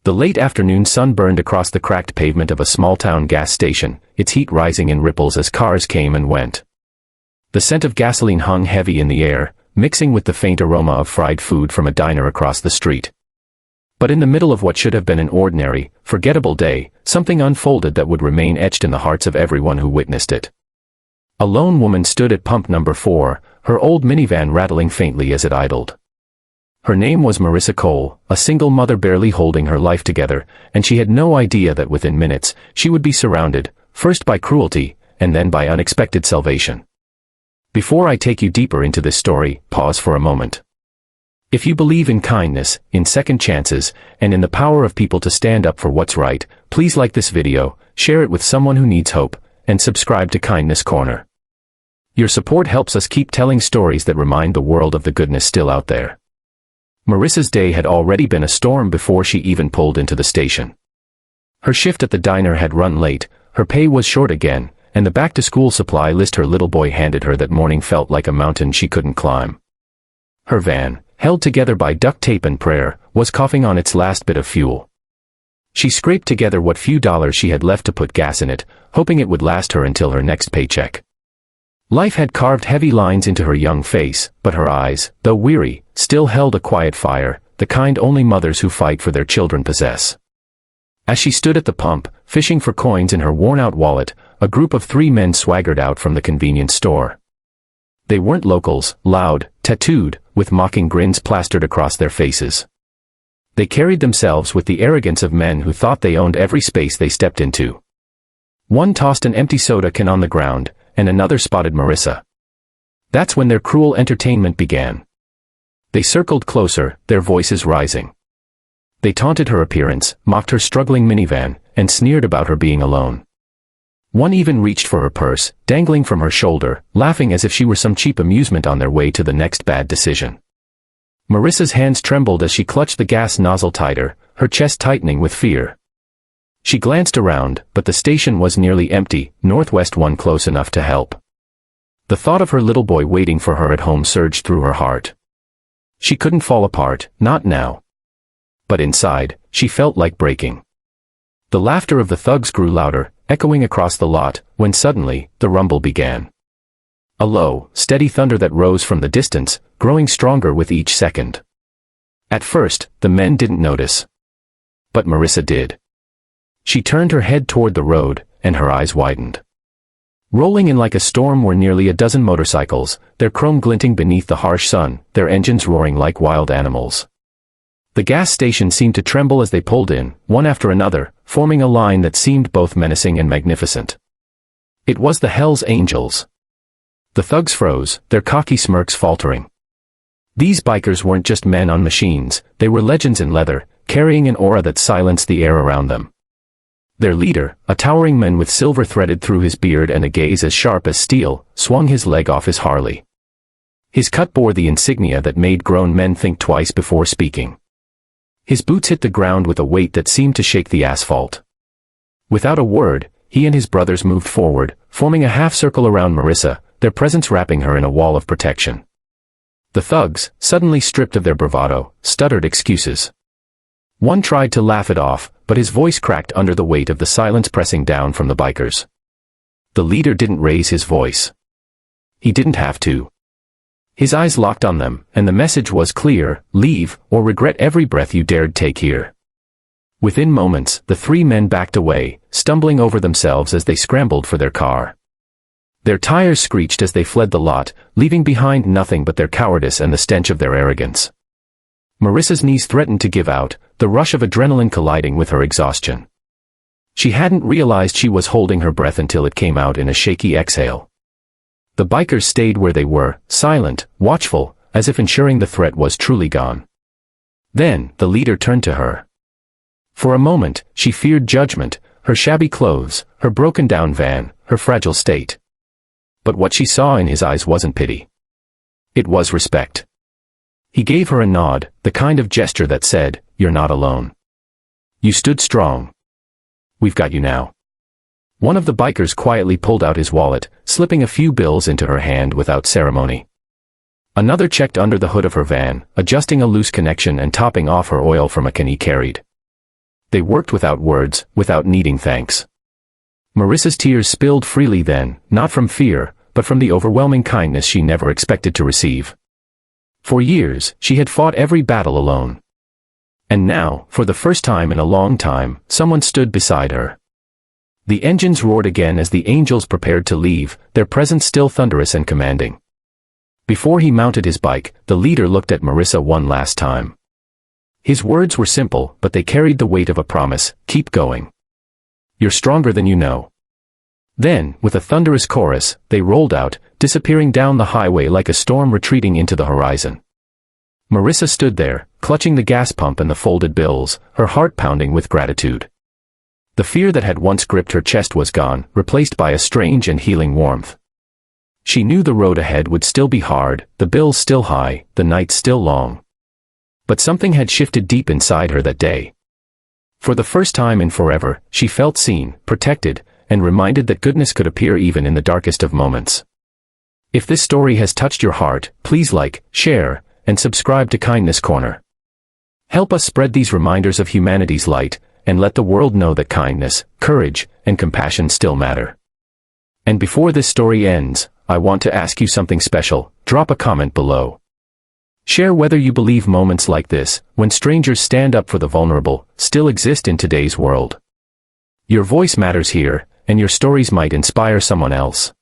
The late afternoon sun burned across the cracked pavement of a small-town gas station, its heat rising in ripples as cars came and went. The scent of gasoline hung heavy in the air, mixing with the faint aroma of fried food from a diner across the street. But in the middle of what should have been an ordinary, forgettable day, something unfolded that would remain etched in the hearts of everyone who witnessed it. A lone woman stood at pump number 4, her old minivan rattling faintly as it idled. Her name was Marissa Cole, a single mother barely holding her life together, and she had no idea that within minutes, she would be surrounded, first by cruelty, and then by unexpected salvation. Before I take you deeper into this story, pause for a moment. If you believe in kindness, in second chances, and in the power of people to stand up for what's right, please like this video, share it with someone who needs hope, and subscribe to Kindness Corner. Your support helps us keep telling stories that remind the world of the goodness still out there. Marissa's day had already been a storm before she even pulled into the station. Her shift at the diner had run late, her pay was short again, and the back-to-school supply list her little boy handed her that morning felt like a mountain she couldn't climb. Her van, held together by duct tape and prayer, was coughing on its last bit of fuel. She scraped together what few dollars she had left to put gas in it, hoping it would last her until her next paycheck. Life had carved heavy lines into her young face, but her eyes, though weary, still held a quiet fire, the kind only mothers who fight for their children possess. As she stood at the pump, fishing for coins in her worn-out wallet, a group of 3 men swaggered out from the convenience store. They weren't locals, loud, tattooed, with mocking grins plastered across their faces. They carried themselves with the arrogance of men who thought they owned every space they stepped into. One tossed an empty soda can on the ground, and another spotted Marissa. That's when their cruel entertainment began. They circled closer, their voices rising. They taunted her appearance, mocked her struggling minivan, and sneered about her being alone. One even reached for her purse, dangling from her shoulder, laughing as if she were some cheap amusement on their way to the next bad decision. Marissa's hands trembled as she clutched the gas nozzle tighter, her chest tightening with fear. She glanced around, but the station was nearly empty, Northwest one close enough to help. The thought of her little boy waiting for her at home surged through her heart. She couldn't fall apart, not now. But inside, she felt like breaking. The laughter of the thugs grew louder, echoing across the lot, when suddenly, the rumble began. A low, steady thunder that rose from the distance, growing stronger with each second. At first, the men didn't notice. But Marissa did. She turned her head toward the road, and her eyes widened. Rolling in like a storm were nearly a dozen motorcycles, their chrome glinting beneath the harsh sun, their engines roaring like wild animals. The gas station seemed to tremble as they pulled in, one after another, forming a line that seemed both menacing and magnificent. It was the Hells Angels. The thugs froze, their cocky smirks faltering. These bikers weren't just men on machines, they were legends in leather, carrying an aura that silenced the air around them. Their leader, a towering man with silver threaded through his beard and a gaze as sharp as steel, swung his leg off his Harley. His cut bore the insignia that made grown men think twice before speaking. His boots hit the ground with a weight that seemed to shake the asphalt. Without a word, he and his brothers moved forward, forming a half-circle around Marissa, their presence wrapping her in a wall of protection. The thugs, suddenly stripped of their bravado, stuttered excuses. One tried to laugh it off, but his voice cracked under the weight of the silence pressing down from the bikers. The leader didn't raise his voice. He didn't have to. His eyes locked on them, and the message was clear: leave, or regret every breath you dared take here. Within moments, the 3 men backed away, stumbling over themselves as they scrambled for their car. Their tires screeched as they fled the lot, leaving behind nothing but their cowardice and the stench of their arrogance. Marissa's knees threatened to give out, the rush of adrenaline colliding with her exhaustion. She hadn't realized she was holding her breath until it came out in a shaky exhale. The bikers stayed where they were, silent, watchful, as if ensuring the threat was truly gone. Then, the leader turned to her. For a moment, she feared judgment, her shabby clothes, her broken-down van, her fragile state. But what she saw in his eyes wasn't pity. It was respect. He gave her a nod, the kind of gesture that said, "You're not alone. You stood strong. We've got you now." One of the bikers quietly pulled out his wallet, slipping a few bills into her hand without ceremony. Another checked under the hood of her van, adjusting a loose connection and topping off her oil from a can he carried. They worked without words, without needing thanks. Marissa's tears spilled freely then, not from fear, but from the overwhelming kindness she never expected to receive. For years, she had fought every battle alone. And now, for the first time in a long time, someone stood beside her. The engines roared again as the angels prepared to leave, their presence still thunderous and commanding. Before he mounted his bike, the leader looked at Marissa one last time. His words were simple, but they carried the weight of a promise: keep going. You're stronger than you know. Then, with a thunderous chorus, they rolled out, disappearing down the highway like a storm retreating into the horizon. Marissa stood there, clutching the gas pump and the folded bills, her heart pounding with gratitude. The fear that had once gripped her chest was gone, replaced by a strange and healing warmth. She knew the road ahead would still be hard, the bills still high, the nights still long. But something had shifted deep inside her that day. For the first time in forever, she felt seen, protected, and reminded that goodness could appear even in the darkest of moments. If this story has touched your heart, please like, share, and subscribe to Kindness Corner. Help us spread these reminders of humanity's light, and let the world know that kindness, courage, and compassion still matter. And before this story ends, I want to ask you something special. Drop a comment below. Share whether you believe moments like this, when strangers stand up for the vulnerable, still exist in today's world. Your voice matters here, and your stories might inspire someone else.